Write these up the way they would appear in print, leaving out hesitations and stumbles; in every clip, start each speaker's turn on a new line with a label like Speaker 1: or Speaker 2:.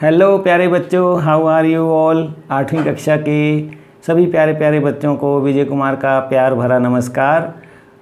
Speaker 1: Hello प्यारे बच्चों, how are you all. 8वीं कक्षा के सभी प्यारे प्यारे बच्चों को विजय कुमार का प्यार भरा नमस्कार।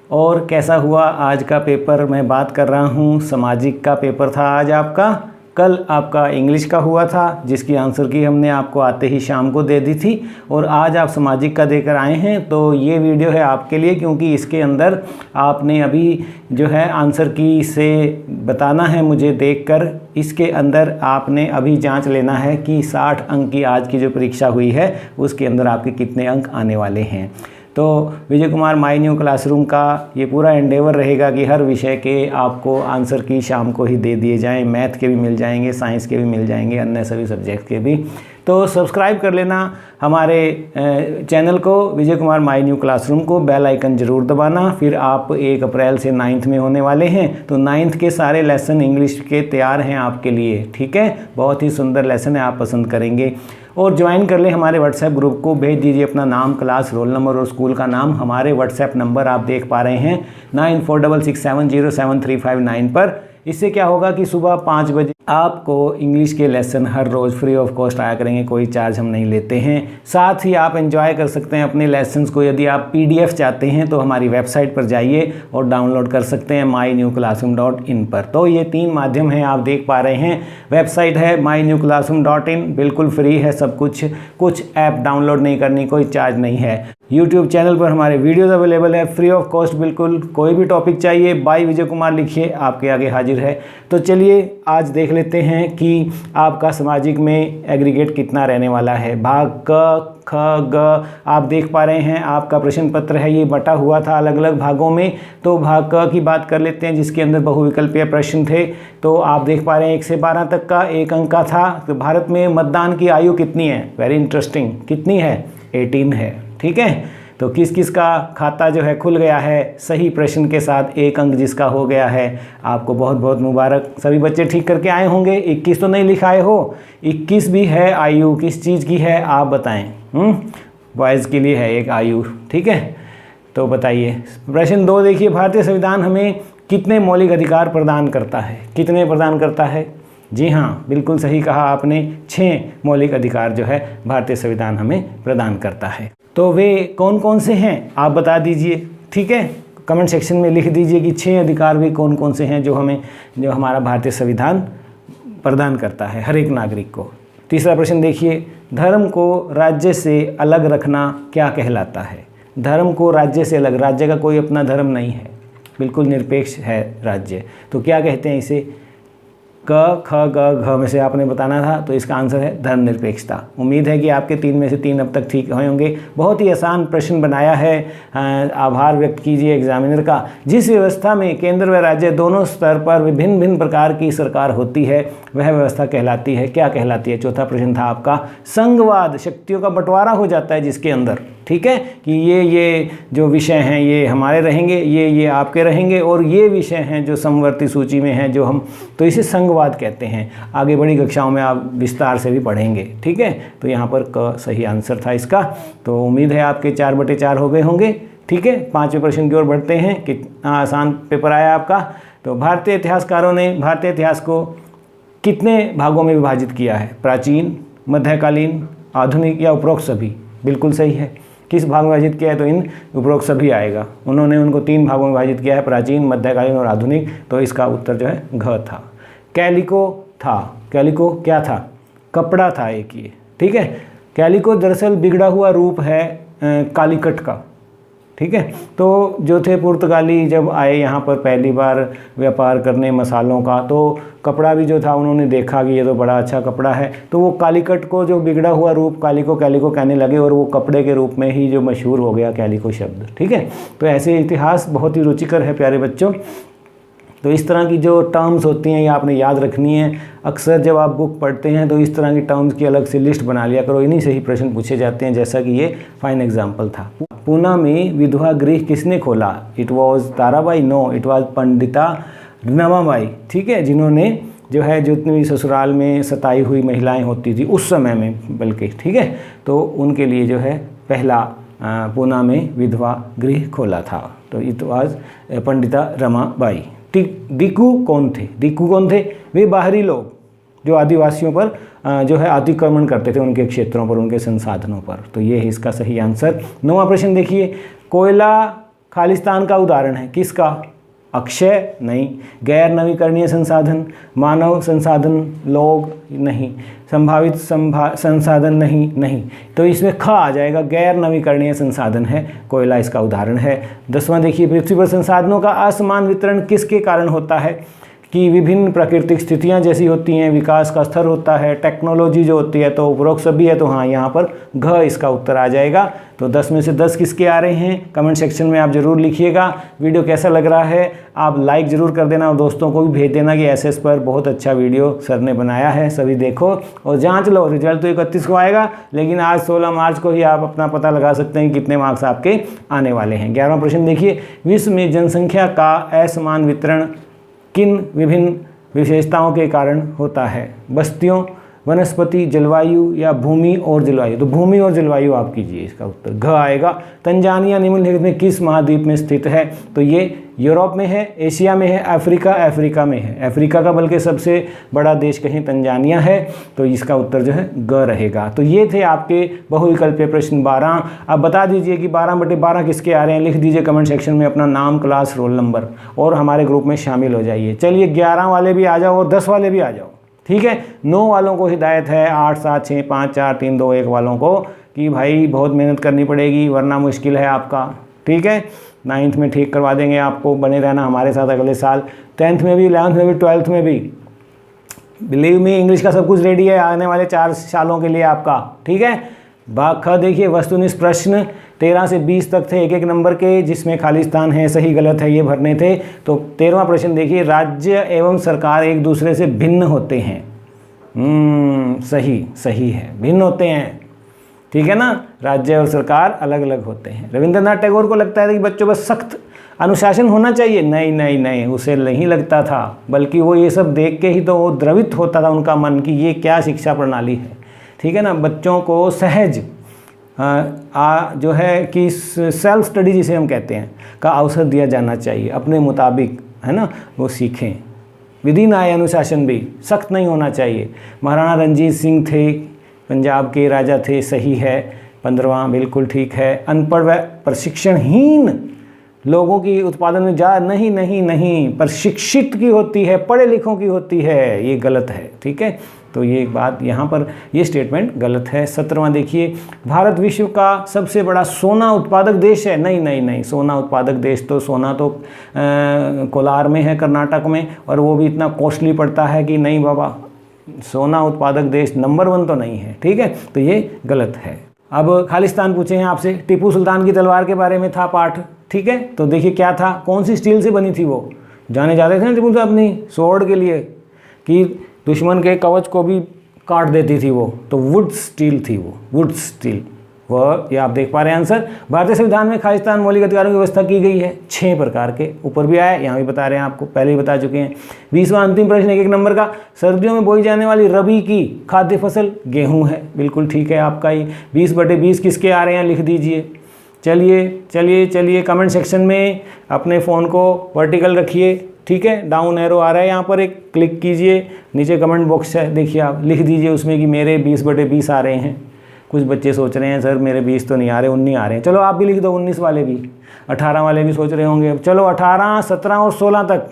Speaker 1: और कैसा हुआ आज का पेपर। मैं बात कर रहा हूँ सामाजिक का पेपर था आज आपका। कल आपका इंग्लिश का हुआ था जिसकी आंसर की हमने आपको आते ही शाम को दे दी थी, और आज आप सामाजिक का देकर आए हैं। तो ये वीडियो है आपके लिए, क्योंकि इसके अंदर आपने अभी जो है आंसर की से बताना है मुझे देखकर। इसके अंदर आपने अभी जांच लेना है कि 60 अंक की आज की जो परीक्षा हुई है उसके अंदर आपके कितने अंक आने वाले हैं। तो Vijay Kumar my new classroom का ये पूरा एंडेवर रहेगा कि हर विषय के आपको आंसर की शाम को ही दे दिए जाएं। मैथ के भी मिल जाएंगे, साइंस के भी मिल जाएंगे, अन्य सभी सब्जेक्ट के भी। तो सब्सक्राइब कर लेना हमारे चैनल को, Vijay Kumar my new classroom को। बेल आइकन ज़रूर दबाना। फिर आप 1 अप्रैल से 9th में होने वाले हैं, तो 9th के सारे लेसन इंग्लिश के तैयार हैं आपके लिए। ठीक है, बहुत ही सुंदर लेसन है, आप पसंद करेंगे। और ज्वाइन कर ले हमारे व्हाट्सएप ग्रुप को। भेज दीजिए अपना नाम, क्लास, रोल नंबर और स्कूल का नाम। हमारे व्हाट्सएप नंबर आप देख पा रहे हैं 9466707359 पर। इससे क्या होगा कि सुबह 5 बजे आपको इंग्लिश के लेसन हर रोज़ फ्री ऑफ कॉस्ट आया करेंगे, कोई चार्ज हम नहीं लेते हैं। साथ ही आप एंजॉय कर सकते हैं अपने लेसन्स को। यदि आप PDF चाहते हैं तो हमारी वेबसाइट पर जाइए और डाउनलोड कर सकते हैं mynewclassroom.in पर। तो ये 3 माध्यम हैं, आप देख पा रहे हैं। वेबसाइट है mynewclassroom.in, बिल्कुल फ्री है सब कुछ। कुछ ऐप डाउनलोड नहीं करनी, कोई चार्ज नहीं है। YouTube चैनल पर हमारे वीडियोज़ अवेलेबल है फ्री ऑफ कॉस्ट बिल्कुल। कोई भी टॉपिक चाहिए बाय विजय कुमार लिखिए, आपके आगे हाजिर है। तो चलिए आज देख लेते हैं कि आपका सामाजिक में एग्रीगेट कितना रहने वाला है। भाग क, ख, ग आप देख पा रहे हैं। आपका प्रश्न पत्र है, ये बटा हुआ था अलग अलग भागों में। तो भाग क की बात कर लेते हैं, जिसके अंदर बहुविकल्पीय प्रश्न थे। तो आप देख पा रहे हैं 1 से 12 तक का 1 अंक का था। तो भारत में मतदान की आयु कितनी है? Very interesting. कितनी है? 18 है। ठीक है, तो किस किस का खाता जो है खुल गया है सही प्रश्न के साथ 1 अंक जिसका हो गया है, आपको बहुत बहुत मुबारक। सभी बच्चे ठीक करके आए होंगे। 21 तो नहीं लिखाए हो? 21 भी है आयु, किस चीज़ की है आप बताएं। बॉयज़ के लिए है एक आयु। ठीक है, तो बताइए। प्रश्न 2 देखिए, भारतीय संविधान हमें कितने मौलिक अधिकार प्रदान करता है? कितने प्रदान करता है? जी हाँ, बिल्कुल सही कहा आपने। 6 मौलिक अधिकार जो है भारतीय संविधान हमें प्रदान करता है। तो वे कौन कौन से हैं आप बता दीजिए। ठीक है, कमेंट सेक्शन में लिख दीजिए कि 6 अधिकार वे कौन कौन से हैं जो हमारा भारतीय संविधान प्रदान करता है हर एक नागरिक को। तीसरा प्रश्न देखिए, धर्म को राज्य से अलग रखना क्या कहलाता है? धर्म को राज्य से अलग, राज्य का कोई अपना धर्म नहीं है, बिल्कुल निरपेक्ष है राज्य, तो क्या कहते हैं इसे? क, ख, ग, घ में से आपने बताना था, तो इसका आंसर है धर्मनिरपेक्षता। उम्मीद है कि आपके 3 में से 3 अब तक ठीक हुए होंगे। बहुत ही आसान प्रश्न बनाया है। आभार व्यक्त कीजिए एग्जामिनर का। जिस व्यवस्था में केंद्र व राज्य दोनों स्तर पर विभिन्न भिन्न प्रकार की सरकार होती है वह व्यवस्था कहलाती है, क्या कहलाती है? चौथा प्रश्न था आपका संघवाद, शक्तियों का बंटवारा हो जाता है जिसके अंदर। ठीक है, कि ये जो विषय हैं ये हमारे रहेंगे, ये आपके रहेंगे, और ये विषय हैं जो समवर्ती सूची में हैं जो हम, तो इसे संघवाद कहते हैं। आगे बड़ी कक्षाओं में आप विस्तार से भी पढ़ेंगे। ठीक है, तो यहाँ पर क सही आंसर था इसका। तो उम्मीद है आपके 4/4 हो गए होंगे। ठीक है, 5वें प्रश्न की ओर बढ़ते हैं। कितना आसान पेपर आया आपका। तो भारतीय इतिहासकारों ने भारतीय इतिहास को कितने भागों में विभाजित किया है? प्राचीन, मध्यकालीन, आधुनिक या उपरोक्त सभी? बिल्कुल सही है। किस भाग में विभाजित किया है? तो इन उपरोक्त सभी आएगा। उन्होंने उनको 3 भागों में विभाजित किया है, प्राचीन, मध्यकालीन और आधुनिक। तो इसका उत्तर जो है घ था। कैलिको था। कैलिको क्या था? कपड़ा था एक ये। ठीक है, कैलिको दरअसल बिगड़ा हुआ रूप है कालीकट का। ठीक है, तो जो थे पुर्तगाली जब आए यहाँ पर पहली बार व्यापार करने मसालों का, तो कपड़ा भी जो था उन्होंने देखा कि ये तो बड़ा अच्छा कपड़ा है, तो वो कालीकट को जो बिगड़ा हुआ रूप कैलिको कहने लगे, और वो कपड़े के रूप में ही जो मशहूर हो गया कैलिको शब्द। ठीक है, तो ऐसे इतिहास बहुत ही रुचिकर है प्यारे बच्चों। तो इस तरह की जो टर्म्स होती हैं ये आपने याद रखनी है। अक्सर जब आप बुक पढ़ते हैं तो इस तरह की टर्म्स की अलग से लिस्ट बना लिया करो, इन्हीं से ही प्रश्न पूछे जाते हैं, जैसा कि ये फाइन एग्जाम्पल था। पूना में विधवा गृह किसने खोला? It was Tarabai? No, it was Pandita Ramabai. ठीक है, जिन्होंने जो है जितनी ससुराल में सताई हुई महिलाएं होती थी उस समय में बल्कि, ठीक है, तो उनके लिए जो है पहला पूना में विधवा गृह खोला था। तो इट वॉज पंडिता रमाबाई। डिकू कौन थे? डिकू कौन थे? वे बाहरी लोग, जो आदिवासियों पर जो है अतिक्रमण करते थे, उनके क्षेत्रों पर, उनके संसाधनों पर। तो ये है इसका सही आंसर। 9वां प्रश्न देखिए, कोयला खालिस्तान का उदाहरण है, किसका? अक्षय नहीं, गैर नवीकरणीय संसाधन, मानव संसाधन, लोग नहीं, संभावित संसाधन नहीं, तो इसमें ख आ जाएगा, गैर नवीकरणीय संसाधन है कोयला, इसका उदाहरण है। 10वां देखिए, पृथ्वी पर संसाधनों का असमान वितरण किसके कारण होता है? कि विभिन्न प्राकृतिक स्थितियां जैसी होती हैं, विकास का स्तर होता है, टेक्नोलॉजी जो होती है, तो उपरोक्त सभी है, तो हाँ यहाँ पर घ इसका उत्तर आ जाएगा। तो 10 में से 10 किसके आ रहे हैं? कमेंट सेक्शन में आप ज़रूर लिखिएगा। वीडियो कैसा लग रहा है आप लाइक ज़रूर कर देना और दोस्तों को भी भेज देना कि एसएस पर बहुत अच्छा वीडियो सर ने बनाया है, सभी देखो और जाँच लो। रिजल्ट तो 31 को आएगा, लेकिन आज 16 मार्च को ही आप अपना पता लगा सकते हैं कितने मार्क्स आपके आने वाले हैं। 11वां प्रश्न देखिए, विश्व में जनसंख्या का असमान वितरण किन विभिन्न विशेषताओं के कारण होता है? बस्तियों, वनस्पति, जलवायु या भूमि और जलवायु? तो भूमि और जलवायु आप कीजिए, इसका उत्तर घ आएगा। तंजानिया निम्नलिखित में किस महाद्वीप में स्थित है? तो ये यूरोप में है, एशिया में है, अफ्रीका में है। अफ्रीका का बल्कि सबसे बड़ा देश कहें तंजानिया है, तो इसका उत्तर जो है ग रहेगा। तो ये थे आपके बहुविकल्पीय प्रश्न 12। अब बता दीजिए कि 12/12 किसके आ रहे हैं, लिख दीजिए कमेंट सेक्शन में अपना नाम, क्लास, रोल नंबर और हमारे ग्रुप में शामिल हो जाइए। चलिए 11 वाले भी आ जाओ और 10 वाले भी आ जाओ, ठीक है। 9 वालों को हिदायत है, 8, 7, 6, 5, 4, 3, 2, 1 वालों को कि भाई बहुत मेहनत करनी पड़ेगी वरना मुश्किल है आपका, ठीक है। 9th में ठीक करवा देंगे आपको, बने रहना हमारे साथ अगले साल। 10th में भी, 11th में भी, 12th में भी। बिलीव मी, इंग्लिश का सब कुछ रेडी है आने वाले 4 सालों के लिए आपका, ठीक है। भाग ख देखिए, वस्तुनिष्ठ प्रश्न 13 से 20 तक थे, 1-1 नंबर के, जिसमें खालिस्तान है, सही गलत है ये भरने थे। तो 13वां प्रश्न देखिए, राज्य एवं सरकार एक दूसरे से भिन्न होते हैं। सही है, भिन्न होते हैं, ठीक है ना। राज्य और सरकार अलग अलग होते हैं। रविंद्रनाथ टैगोर को लगता है कि बच्चों पर सख्त अनुशासन होना चाहिए, नहीं, उसे नहीं लगता था, बल्कि वो ये सब देख के ही तो वो द्रवित होता था उनका मन कि ये क्या शिक्षा प्रणाली है, ठीक है ना। बच्चों को सहज जो है कि सेल्फ स्टडी जिसे हम कहते हैं का अवसर दिया जाना चाहिए, अपने मुताबिक, है ना, वो सीखें। विधि न्याय अनुशासन भी सख्त नहीं होना चाहिए। महाराणा रंजीत सिंह थे, पंजाब के राजा थे, सही है। 15वां बिल्कुल ठीक है। अनपढ़ व प्रशिक्षणहीन लोगों की उत्पादन में जा नहीं, प्रशिक्षित की होती है, पढ़े लिखों की होती है, ये गलत है, ठीक है। तो ये बात यहाँ पर ये स्टेटमेंट गलत है। 17वां देखिए, भारत विश्व का सबसे बड़ा सोना उत्पादक देश है। नहीं, सोना उत्पादक देश तो सोना तो कोलार में है, कर्नाटक में, और वो भी इतना कॉस्टली पड़ता है कि नहीं बाबा, सोना उत्पादक देश नंबर 1 तो नहीं है, ठीक है। तो ये गलत है। अब खालिस्तान पूछे हैं आपसे, टीपू सुल्तान की तलवार के बारे में था पाठ, ठीक है। तो देखिए क्या था, कौन सी स्टील से बनी थी वो? जाने जाते थे ना टीपू साहब अपनी स्वॉर्ड के लिए कि दुश्मन के कवच को भी काट देती थी वो, तो वुड स्टील थी वो, वुड स्टील। वह ये आप देख पा रहे हैं आंसर। भारतीय संविधान में खालिस्तान मौलिक अधिकारों की व्यवस्था की गई है 6 प्रकार के, ऊपर भी आया, यहाँ भी बता रहे हैं आपको, पहले ही बता चुके हैं। 20वां अंतिम प्रश्न 1-1 नंबर का, सर्दियों में बोई जाने वाली रबी की खाद्य फसल गेहूं है, बिल्कुल ठीक है आपका ही। 20/20 किसके आ रहे हैं, लिख दीजिए। चलिए कमेंट सेक्शन में अपने फ़ोन को वर्टिकल रखिए, ठीक है। डाउन एरो आ रहा है यहाँ पर, एक क्लिक कीजिए, नीचे कमेंट बॉक्स है, देखिए आप लिख दीजिए उसमें कि मेरे 20/20 आ रहे हैं। कुछ बच्चे सोच रहे हैं सर मेरे 20 तो नहीं आ रहे, 19 आ रहे हैं। चलो आप भी लिख दो, 19 वाले भी, 18 वाले भी सोच रहे होंगे। चलो 18, 17 और 16 तक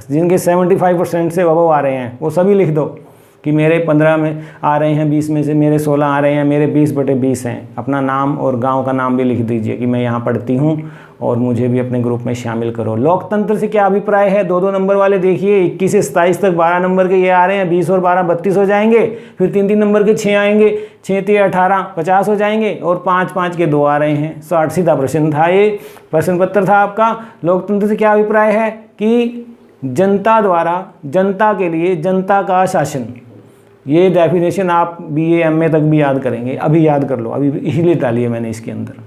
Speaker 1: जिनके 75% से अबव आ रहे हैं वो सभी लिख दो कि मेरे 15 में आ रहे हैं, 20 में से मेरे 16 आ रहे हैं, मेरे 20/20 हैं। अपना नाम और गांव का नाम भी लिख दीजिए कि मैं यहाँ पढ़ती हूँ और मुझे भी अपने ग्रुप में शामिल करो। लोकतंत्र से क्या अभिप्राय है? 2-2 नंबर वाले देखिए, 21 से 27 तक 12 नंबर के ये आ रहे हैं, 20 और 12 32 हो जाएंगे, फिर 3-3 नंबर के 6 आएंगे, 6-3 18 50 हो जाएंगे, और 5-5 के 2 आ रहे हैं। 60 सीधा प्रश्न था, ये प्रश्न पत्र था आपका। लोकतंत्र से क्या अभिप्राय है कि जनता द्वारा जनता के लिए जनता का शासन। ये डेफिनेशन आप BA MA तक भी याद करेंगे, अभी याद कर लो, अभी इसलिए डाली है मैंने इसके अंदर।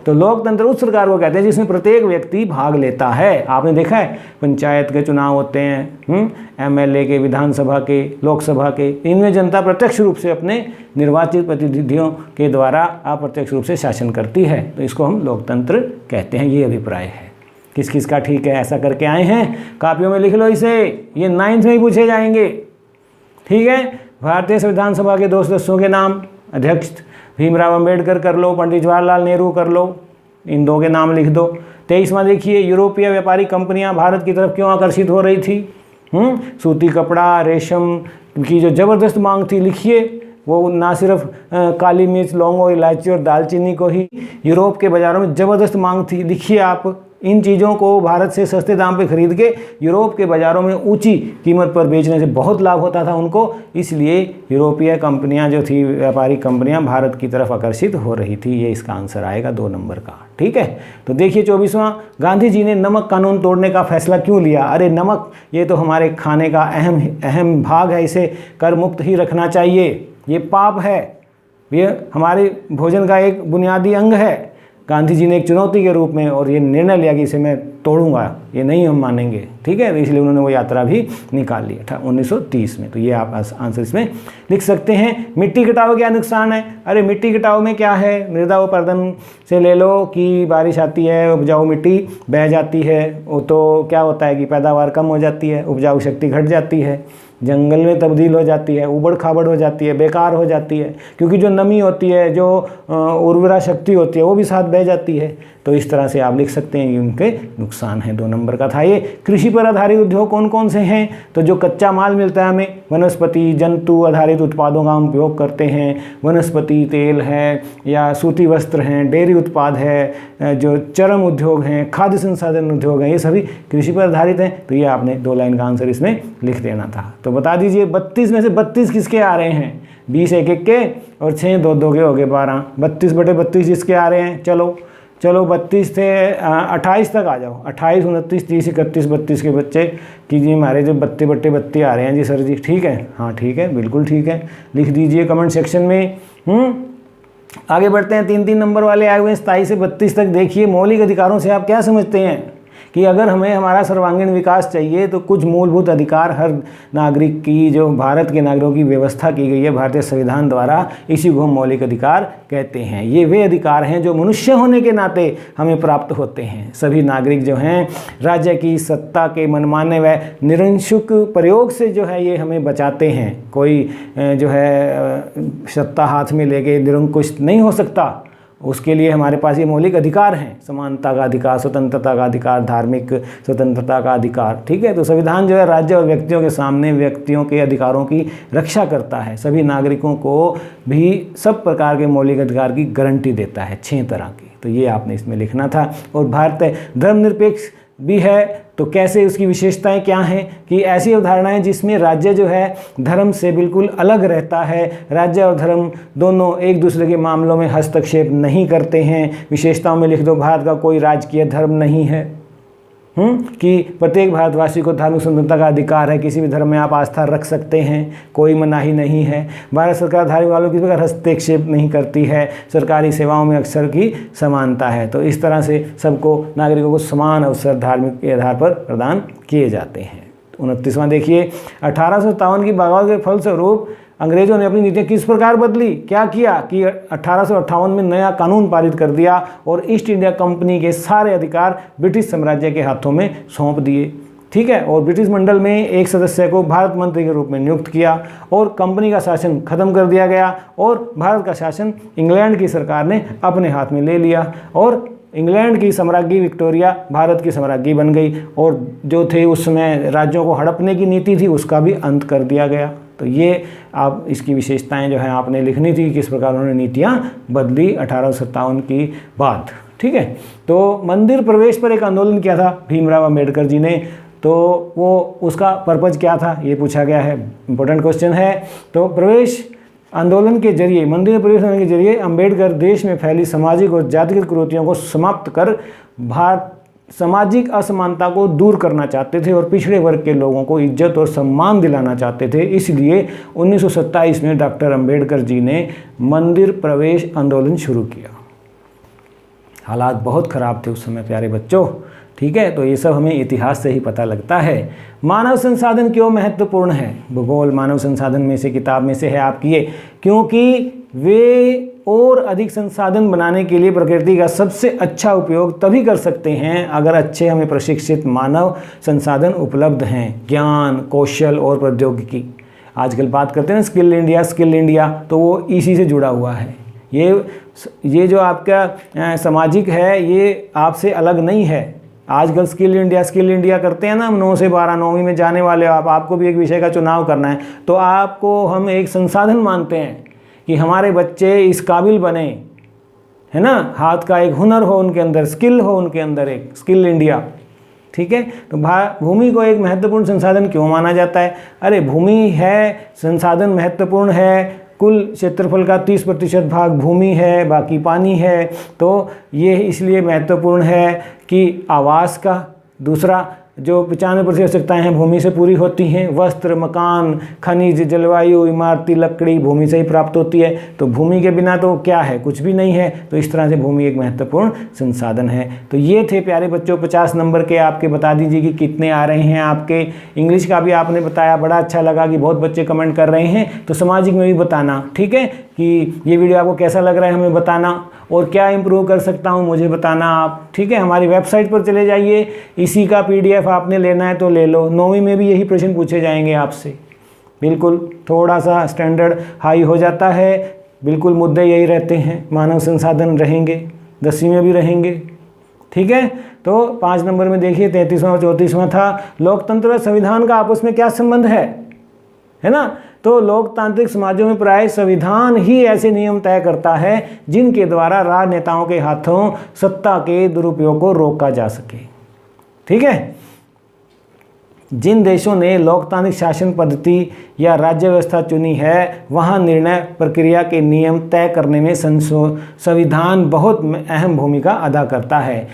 Speaker 1: तो लोकतंत्र उस सरकार को कहते हैं जिसमें प्रत्येक व्यक्ति भाग लेता है। आपने देखा है पंचायत के चुनाव होते हैं, MLA के, विधानसभा के, लोकसभा के, इनमें जनता प्रत्यक्ष रूप से अपने निर्वाचित प्रतिनिधियों के द्वारा अप्रत्यक्ष रूप से शासन करती है, तो इसको हम लोकतंत्र कहते हैं। ये अभिप्राय है। किस किस का ठीक है, ऐसा करके आए हैं, कापियों में लिख लो इसे, ये 9th में ही पूछे जाएंगे, ठीक है। भारतीय संविधान सभा के 2 सदस्यों के नाम, अध्यक्ष भीमराव अंबेडकर कर लो, पंडित जवाहरलाल नेहरू कर लो, इन 2 के नाम लिख दो। 23वां देखिए, यूरोपीय व्यापारी कंपनियां भारत की तरफ क्यों आकर्षित हो रही थी? सूती कपड़ा, रेशम की जो ज़बरदस्त मांग थी, लिखिए। वो ना सिर्फ काली मिर्च, लौंग और इलायची और दालचीनी को ही यूरोप के बाज़ारों में ज़बरदस्त मांग थी, लिखिए आप। इन चीज़ों को भारत से सस्ते दाम पे खरीद के यूरोप के बाज़ारों में ऊंची कीमत पर बेचने से बहुत लाभ होता था उनको, इसलिए यूरोपीय कंपनियां जो थी, व्यापारी कंपनियां भारत की तरफ आकर्षित हो रही थी। ये इसका आंसर आएगा 2 नंबर का। ठीक है। तो देखिए 24वां, गांधी जी ने नमक कानून तोड़ने का फैसला क्यों लिया? अरे नमक ये तो हमारे खाने का अहम भाग है, इसे कर मुक्त ही रखना चाहिए, ये पाप है, ये हमारे भोजन का एक बुनियादी अंग है। गांधी जी ने एक चुनौती के रूप में और ये निर्णय लिया कि इसे मैं तोड़ूंगा, ये नहीं हम मानेंगे। ठीक है। तो इसलिए उन्होंने वो यात्रा भी निकाल ली 1930 में। तो ये आप आंसर इसमें लिख सकते हैं। मिट्टी कटाव क्या नुकसान है? अरे मिट्टी कटाव में क्या है, मृदा अपरदन से ले लो कि बारिश आती है, उपजाऊ मिट्टी बह जाती है, वो तो क्या होता है कि पैदावार कम हो जाती है, उपजाऊ शक्ति घट जाती है, जंगल में तब्दील हो जाती है, उबड़ खाबड़ हो जाती है, बेकार हो जाती है, क्योंकि जो नमी होती है, जो उर्वरा शक्ति होती है, वो भी साथ बह जाती है। तो इस तरह से आप लिख सकते हैं कि उनके नुकसान हैं। 2 नंबर का था ये। कृषि पर आधारित उद्योग कौन कौन से हैं? तो जो कच्चा माल मिलता है हमें, वनस्पति जंतु आधारित उत्पादों का हम उपयोग करते हैं। वनस्पति तेल है या सूती वस्त्र हैं, डेयरी उत्पाद है, जो चर्म उद्योग हैं, खाद्य संसाधन उद्योग हैं, ये सभी कृषि पर आधारित हैं। तो ये आपने 2 लाइन का आंसर इसमें लिख देना था। तो बता दीजिए 32 में से 32 किसके आ रहे हैं? 20 1 के और 6 2 2 के हो गए 12। 32/32 जिसके आ रहे हैं। चलो 32 से 28 तक आ जाओ। 28 29 30 31 32 के बच्चे कीजिए। हमारे जो 32/32 आ रहे हैं जी सर जी। ठीक है, हाँ ठीक है, बिल्कुल ठीक है, लिख दीजिए कमेंट सेक्शन में। आगे बढ़ते हैं। 3 नंबर वाले आए हुए हैं 27 से 32 तक। देखिए मौलिक अधिकारों से आप क्या समझते हैं कि अगर हमें हमारा सर्वांगीण विकास चाहिए तो कुछ मूलभूत अधिकार हर नागरिक की, जो भारत के नागरिकों की व्यवस्था की गई है भारतीय संविधान द्वारा, इसी को हम मौलिक अधिकार कहते हैं। ये वे अधिकार हैं जो मनुष्य होने के नाते हमें प्राप्त होते हैं। सभी नागरिक जो हैं राज्य की सत्ता के मनमाने व निरंकुश प्रयोग से जो है ये हमें बचाते हैं। कोई जो है सत्ता हाथ में लेके निरंकुश नहीं हो सकता, उसके लिए हमारे पास ये मौलिक अधिकार हैं। समानता का अधिकार, स्वतंत्रता का अधिकार, धार्मिक स्वतंत्रता का अधिकार। ठीक है। तो संविधान जो है राज्य और व्यक्तियों के सामने व्यक्तियों के अधिकारों की रक्षा करता है। सभी नागरिकों को भी सब प्रकार के मौलिक अधिकार की गारंटी देता है, 6 तरह की। तो ये आपने इसमें लिखना था। और भारत धर्मनिरपेक्ष भी है, तो कैसे उसकी विशेषताएं क्या हैं कि ऐसी अवधारणाएं जिसमें राज्य जो है धर्म से बिल्कुल अलग रहता है। राज्य और धर्म दोनों एक दूसरे के मामलों में हस्तक्षेप नहीं करते हैं। विशेषताओं में लिख दो, भारत का कोई राजकीय धर्म नहीं है, कि प्रत्येक भारतवासी को धार्मिक स्वतंत्रता का अधिकार है, किसी भी धर्म में आप आस्था रख सकते हैं, कोई मनाही नहीं है। भारत सरकार धार्मिक वालों की प्रकार हस्तक्षेप नहीं करती है। सरकारी सेवाओं में अक्सर की समानता है। तो इस तरह से सबको, नागरिकों को समान अवसर धार्मिक के आधार पर प्रदान किए जाते हैं। 29वां देखिए, 1857 की बगावत के फलस्वरूप अंग्रेजों ने अपनी नीतियाँ किस प्रकार बदली? क्या किया कि 1858 में नया कानून पारित कर दिया और ईस्ट इंडिया कंपनी के सारे अधिकार ब्रिटिश साम्राज्य के हाथों में सौंप दिए। ठीक है। और ब्रिटिश मंडल में एक सदस्य को भारत मंत्री के रूप में नियुक्त किया और कंपनी का शासन खत्म कर दिया गया और भारत का शासन इंग्लैंड की सरकार ने अपने हाथ में ले लिया और इंग्लैंड की साम्राज्ञी विक्टोरिया भारत की साम्राज्ञी बन गई और जो थे उस समय राज्यों को हड़पने की नीति थी उसका भी अंत कर दिया गया। तो ये आप इसकी विशेषताएं जो हैं आपने लिखनी थी, किस प्रकार उन्होंने नीतियाँ बदली 1857 की बात। ठीक है। तो मंदिर प्रवेश पर एक आंदोलन किया था भीमराव अंबेडकर जी ने, तो वो उसका पर्पज़ क्या था ये पूछा गया है, इंपॉर्टेंट क्वेश्चन है। तो प्रवेश आंदोलन के जरिए, मंदिर में प्रवेश करने के जरिए अम्बेडकर देश में फैली सामाजिक और जातिगत कुरीतियों को समाप्त कर सामाजिक असमानता को दूर करना चाहते थे और पिछड़े वर्ग के लोगों को इज्जत और सम्मान दिलाना चाहते थे। इसलिए 1927 में डॉक्टर अंबेडकर जी ने मंदिर प्रवेश आंदोलन शुरू किया। हालात बहुत ख़राब थे उस समय प्यारे बच्चों। ठीक है। तो ये सब हमें इतिहास से ही पता लगता है। मानव संसाधन क्यों महत्वपूर्ण है? भूगोल मानव संसाधन में से किताब में से है आपकी ये, क्योंकि वे और अधिक संसाधन बनाने के लिए प्रकृति का सबसे अच्छा उपयोग तभी कर सकते हैं अगर अच्छे हमें प्रशिक्षित मानव संसाधन उपलब्ध हैं, ज्ञान, कौशल और प्रौद्योगिकी। आजकल बात करते हैं स्किल इंडिया, तो वो इसी से जुड़ा हुआ है। ये जो आपका सामाजिक है ये आपसे अलग नहीं है। आजकल स्किल इंडिया करते हैं ना, हम 9 से 12 9वीं में जाने वाले हो आपको भी एक विषय का चुनाव करना है, तो आपको हम एक संसाधन मानते हैं कि हमारे बच्चे इस काबिल बने, है ना, हाथ का एक हुनर हो उनके अंदर, स्किल हो उनके अंदर, एक स्किल इंडिया। ठीक है, तो भूमि को एक महत्वपूर्ण संसाधन क्यों माना जाता है? अरे भूमि है संसाधन महत्वपूर्ण है, कुल क्षेत्रफल का 30% भाग भूमि है, बाकी पानी है, तो ये इसलिए महत्वपूर्ण है कि आवास का, दूसरा जो 95% आवश्यकताएँ हैं भूमि से पूरी होती हैं, वस्त्र, मकान, खनिज, जलवायु, इमारती लकड़ी भूमि से ही प्राप्त होती है, तो भूमि के बिना तो क्या है, कुछ भी नहीं है। तो इस तरह से भूमि एक महत्वपूर्ण संसाधन है। तो ये थे प्यारे बच्चों 50 नंबर के आपके, बता दीजिए कि कितने आ रहे हैं आपके। इंग्लिश का भी आपने बताया, बड़ा अच्छा लगा कि बहुत बच्चे कमेंट कर रहे हैं, तो सामाजिक में भी बताना, ठीक है, कि ये वीडियो आपको कैसा लग रहा है हमें बताना, और क्या इम्प्रूव कर सकता हूँ मुझे बताना आप, ठीक है। हमारी वेबसाइट पर चले जाइए, इसी का PDF आपने लेना है तो ले लो। 9वीं में भी यही प्रश्न पूछे जाएंगे आपसे, बिल्कुल थोड़ा सा स्टैंडर्ड हाई हो जाता है, बिल्कुल मुद्दे यही रहते हैं, मानव संसाधन रहेंगे, 10वीं में भी रहेंगे, ठीक है। तो 5 नंबर में देखिए 33वां और 34वां था, लोकतंत्र और संविधान का आपस में क्या संबंध है ना। तो लोकतांत्रिक समाजों में प्राय संविधान ही ऐसे नियम तय करता है जिनके द्वारा राजनेताओं के हाथों सत्ता के दुरुपयोग को रोका जा सके, ठीक है। जिन देशों ने लोकतांत्रिक शासन पद्धति या राज्य व्यवस्था चुनी है, वहाँ निर्णय प्रक्रिया के नियम तय करने में संविधान बहुत अहम भूमिका अदा करता है।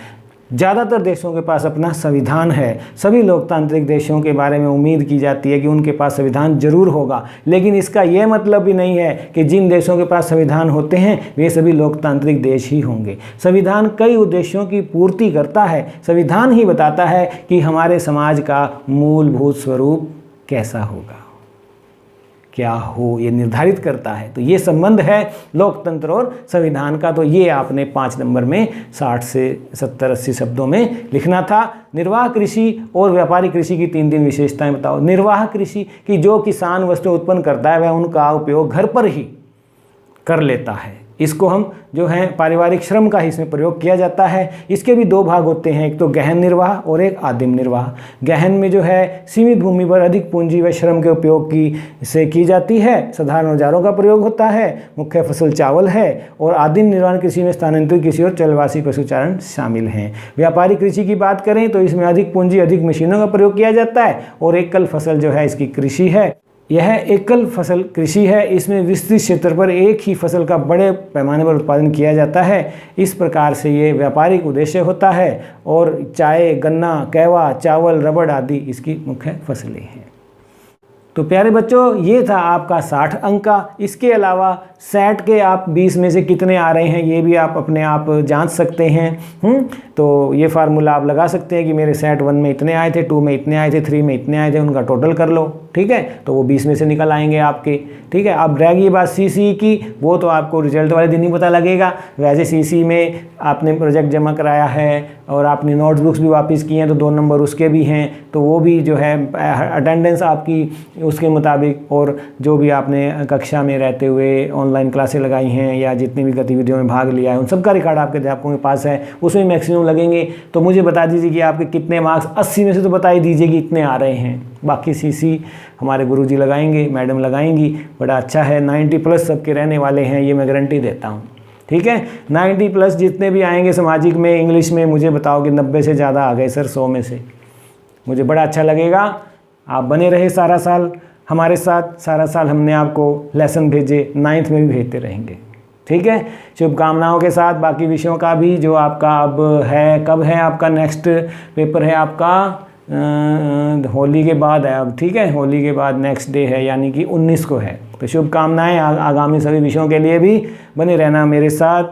Speaker 1: ज़्यादातर देशों के पास अपना संविधान है। सभी लोकतांत्रिक देशों के बारे में उम्मीद की जाती है कि उनके पास संविधान जरूर होगा, लेकिन इसका यह मतलब भी नहीं है कि जिन देशों के पास संविधान होते हैं वे सभी लोकतांत्रिक देश ही होंगे। संविधान कई उद्देश्यों की पूर्ति करता है। संविधान ही बताता है कि हमारे समाज का मूलभूत स्वरूप कैसा होगा, क्या हो, ये निर्धारित करता है। तो ये संबंध है लोकतंत्र और संविधान का। तो ये आपने 5 नंबर में 60 से 70-80 शब्दों में लिखना था। निर्वाह कृषि और व्यापारिक कृषि की 3 विशेषताएं बताओ। निर्वाह कृषि की जो किसान वस्तु उत्पन्न करता है वह उनका उपयोग घर पर ही कर लेता है। इसको हम जो है पारिवारिक श्रम का ही इसमें प्रयोग किया जाता है। इसके भी 2 भाग होते हैं, एक तो गहन निर्वाह और एक आदिम निर्वाह। गहन में जो है सीमित भूमि पर अधिक पूंजी व श्रम के उपयोग से की जाती है, साधारण औजारों का प्रयोग होता है, मुख्य फसल चावल है। और आदिम निर्वाह कृषि में स्थानांतरित कृषि और जलवासी पशुचारण शामिल हैं। व्यापारिक कृषि की बात करें तो इसमें अधिक पूंजी अधिक मशीनों का प्रयोग किया जाता है और एकल फसल जो है इसकी कृषि है। यह एकल फसल कृषि है। इसमें विस्तृत क्षेत्र पर एक ही फसल का बड़े पैमाने पर उत्पादन किया जाता है। इस प्रकार से ये व्यापारिक उद्देश्य होता है और चाय, गन्ना, कहवा, चावल, रबड़ आदि इसकी मुख्य फसलें हैं। तो प्यारे बच्चों ये था आपका 60 अंक का। इसके अलावा सेट के आप 20 में से कितने आ रहे हैं ये भी आप अपने आप जांच सकते हैं। तो ये फार्मूला आप लगा सकते हैं कि मेरे सेट 1 में इतने आए थे, 2 में इतने आए थे, 3 में इतने आए थे, उनका टोटल कर लो, ठीक है। तो वो 20 में से निकल आएंगे आपके, ठीक है। अब रह गई बात CC की, वो तो आपको रिजल्ट वाले दिन ही पता लगेगा। वैसे CC में आपने प्रोजेक्ट जमा कराया है और आपने नोटबुक्स भी वापस किए हैं तो 2 नंबर उसके भी हैं, तो वो भी जो है अटेंडेंस आपकी उसके मुताबिक, और जो भी आपने कक्षा में रहते हुए ऑनलाइन क्लासें लगाई हैं या जितनी भी गतिविधियों में भाग लिया है उन सब का रिकॉर्ड आपके अध्यापकों के पास है, उसमें मैक्सिमम लगेंगे। तो मुझे बता दीजिए कि आपके कितने मार्क्स, 80 में से तो बता ही दीजिए कि इतने आ रहे हैं। बाकी CC हमारे गुरुजी लगाएंगे, मैडम लगाएंगी। बड़ा अच्छा है, 90+ सबके रहने वाले हैं, ये मैं गारंटी देता हूँ, ठीक है। 90+ जितने भी आएंगे सामाजिक में, इंग्लिश में मुझे बताओ कि 90 से ज़्यादा आ गए सर 100 में से, मुझे बड़ा अच्छा लगेगा। आप बने रहे सारा साल हमारे साथ, सारा साल हमने आपको लेसन भेजे, 9th में भी भेजते रहेंगे, ठीक है। शुभकामनाओं के साथ बाकी विषयों का भी जो आपका अब है, कब है आपका नेक्स्ट पेपर है आपका होली के बाद है अब, ठीक है। होली के बाद नेक्स्ट डे है, यानी कि 19 को है। तो शुभकामनाएं आगामी सभी विषयों के लिए भी। बने रहना मेरे साथ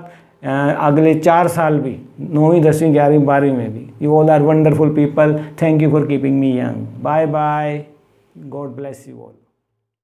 Speaker 1: अगले 4 साल भी, 9वीं 10वीं 11वीं 12वीं में भी। You all are wonderful people, thank you for keeping me young. Bye bye, God bless you all.